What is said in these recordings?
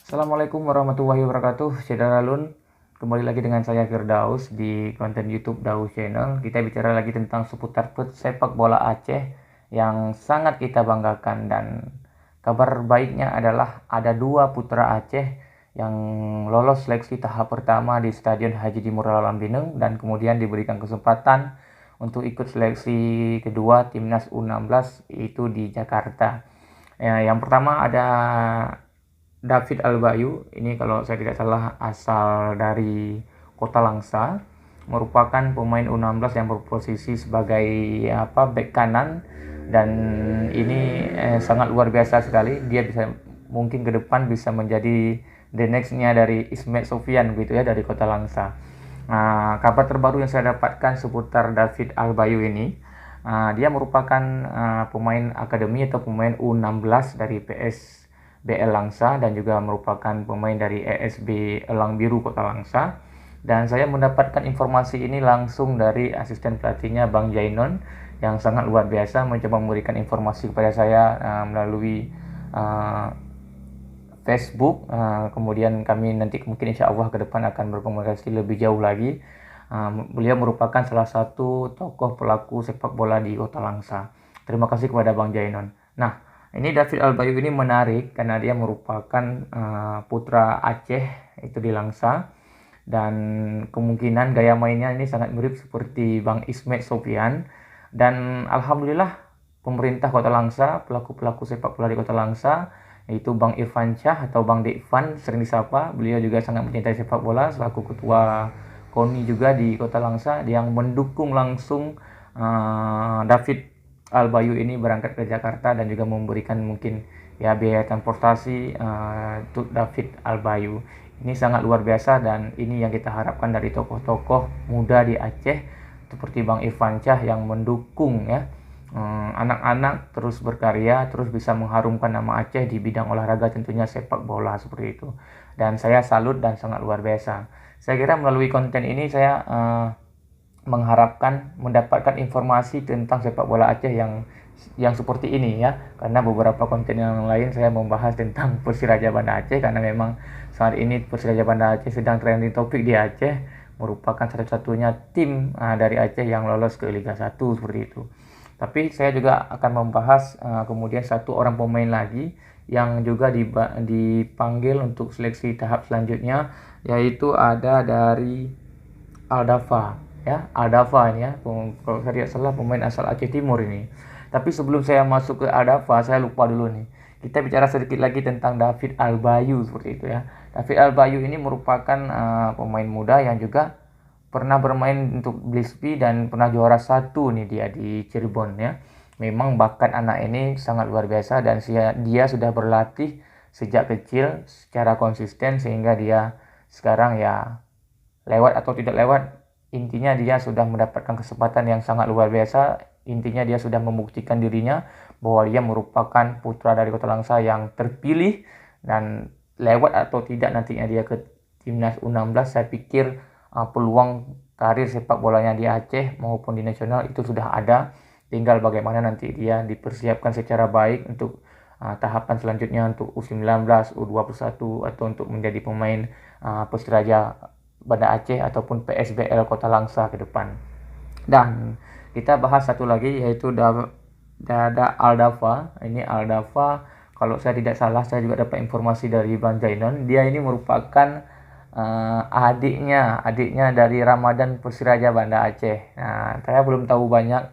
Assalamualaikum warahmatullahi wabarakatuh, Saudara Lun. Kembali lagi dengan saya Firdaus di konten YouTube Daus Channel. Kita bicara lagi tentang seputar sepak bola Aceh yang sangat kita banggakan, dan kabar baiknya adalah ada dua putra Aceh yang lolos seleksi tahap pertama di Stadion Haji Dimur Alam Bineng dan kemudian diberikan kesempatan untuk ikut seleksi kedua Timnas U16 itu di Jakarta. Ya, yang pertama ada David Albayu. Ini kalau saya tidak salah asal dari Kota Langsa, merupakan pemain U16 yang berposisi sebagai back kanan, dan ini sangat luar biasa sekali. Dia bisa mungkin ke depan bisa menjadi the next-nya dari Ismet Sofian gitu ya, dari Kota Langsa. Nah, kabar terbaru yang saya dapatkan seputar David Albayu ini, dia merupakan pemain akademi atau pemain U16 dari PSBL Langsa dan juga merupakan pemain dari ESB Elang Biru Kota Langsa. Dan saya mendapatkan informasi ini langsung dari asisten pelatihnya Bang Jainon yang sangat luar biasa, mencoba memberikan informasi kepada saya melalui Facebook. Kemudian kami nanti mungkin insya Allah ke depan akan berkomunikasi lebih jauh lagi. Beliau merupakan salah satu tokoh pelaku sepak bola di Kota Langsa. Terima kasih kepada Bang Jainon. Nah, ini David Albayu ini menarik karena dia merupakan putra Aceh itu di Langsa, dan kemungkinan gaya mainnya ini sangat mirip seperti Bang Ismet Sofian. Dan alhamdulillah pemerintah Kota Langsa, pelaku-pelaku sepak bola di Kota Langsa, yaitu Bang Irfan Syah atau Bang Dekvan sering disapa, beliau juga sangat mencintai sepak bola selaku ketua KONI juga di Kota Langsa, yang mendukung langsung David Albayu ini berangkat ke Jakarta dan juga memberikan mungkin ya biaya transportasi untuk David Albayu. Ini sangat luar biasa, dan ini yang kita harapkan dari tokoh-tokoh muda di Aceh seperti Bang Irfan Syah yang mendukung ya anak-anak terus berkarya, terus bisa mengharumkan nama Aceh di bidang olahraga, tentunya sepak bola seperti itu. Dan saya salut dan sangat luar biasa. Saya kira melalui konten ini saya mengharapkan mendapatkan informasi tentang sepak bola Aceh yang seperti ini ya, karena beberapa konten yang lain saya membahas tentang Persiraja Banda Aceh, karena memang saat ini Persiraja Banda Aceh sedang trending topik di Aceh, merupakan satu-satunya tim dari Aceh yang lolos ke Liga 1 seperti itu. Tapi saya juga akan membahas kemudian satu orang pemain lagi yang juga dipanggil untuk seleksi tahap selanjutnya, yaitu ada dari Aldafa ya. Aldafa ini ya, kalau saya tidak salah pemain asal Aceh Timur ini. Tapi sebelum saya masuk ke Aldafa, saya lupa dulu nih. Kita bicara sedikit lagi tentang David Albayu seperti itu ya. David Albayu ini merupakan pemain muda yang juga pernah bermain untuk Blispi dan pernah juara 1 nih dia di Cirebon ya. Memang bakat anak ini sangat luar biasa, dan dia sudah berlatih sejak kecil secara konsisten sehingga dia sekarang ya lewat atau tidak lewat, intinya dia sudah mendapatkan kesempatan yang sangat luar biasa. Intinya dia sudah membuktikan dirinya bahwa dia merupakan putra dari Kota Langsa yang terpilih, dan lewat atau tidak nantinya dia ke Timnas U16, saya pikir peluang karir sepak bolanya di Aceh maupun di nasional itu sudah ada. Tinggal bagaimana nanti dia dipersiapkan secara baik untuk tahapan selanjutnya untuk U19, U21 atau untuk menjadi pemain Persiraja Banda Aceh ataupun PSBL Kota Langsa ke depan. Dan kita bahas satu lagi, yaitu Dada Aldafa. Ini Aldafa, kalau saya tidak salah, saya juga dapat informasi dari Bang Jainon, dia ini merupakan adiknya dari Ramadan Persiraja Banda Aceh. Nah, saya belum tahu banyak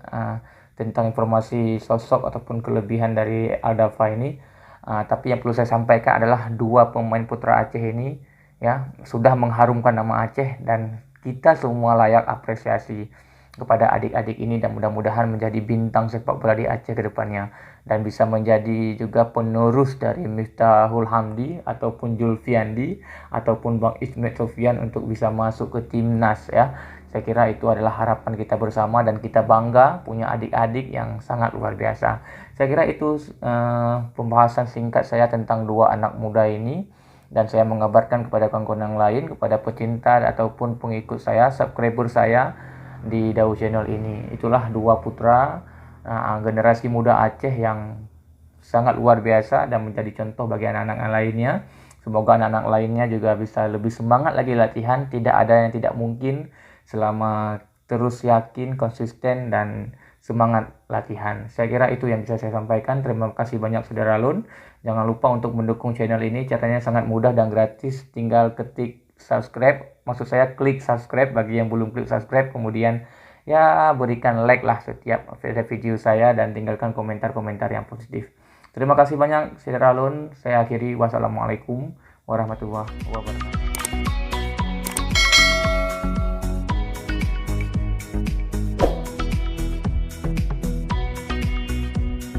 tentang informasi sosok ataupun kelebihan dari Aldafa ini. Tapi yang perlu saya sampaikan adalah dua pemain putra Aceh ini ya sudah mengharumkan nama Aceh, dan kita semua layak apresiasi kepada adik-adik ini, dan mudah-mudahan menjadi bintang sepak bola di Aceh ke depannya, dan bisa menjadi juga penerus dari Miftahul Hamdi ataupun Julfiandi ataupun Bang Ismet Sofian untuk bisa masuk ke timnas ya. Saya kira itu adalah harapan kita bersama, dan kita bangga punya adik-adik yang sangat luar biasa. Saya kira itu pembahasan singkat saya tentang dua anak muda ini, dan saya mengabarkan kepada kawan-kawan yang lain, kepada pecinta ataupun pengikut saya, subscriber saya di Daus Channel ini. Itulah dua putra generasi muda Aceh yang sangat luar biasa dan menjadi contoh bagi anak-anak lainnya. Semoga anak-anak lainnya juga bisa lebih semangat lagi latihan. Tidak ada yang tidak mungkin selama terus yakin, konsisten, dan semangat latihan. Saya kira itu yang bisa saya sampaikan. Terima kasih banyak Saudara Lun. Jangan lupa untuk mendukung channel ini. Caranya sangat mudah dan gratis. Tinggal ketik subscribe. Maksud saya klik subscribe bagi yang belum klik subscribe. Kemudian ya berikan like lah setiap video saya dan tinggalkan komentar-komentar yang positif. Terima kasih banyak Saudara Lun. Saya akhiri. Wassalamualaikum warahmatullahi wabarakatuh.